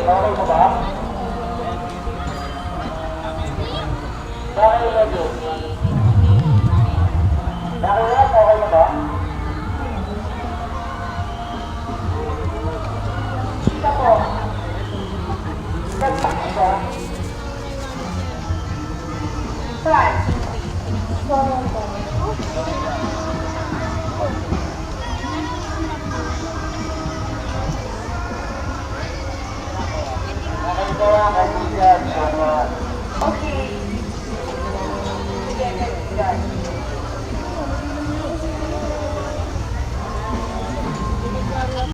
Okay mo ba? Okay na yun. Nakulat, okay na ba? Kita po. Nagpak ba? Saan? Okay. Sige,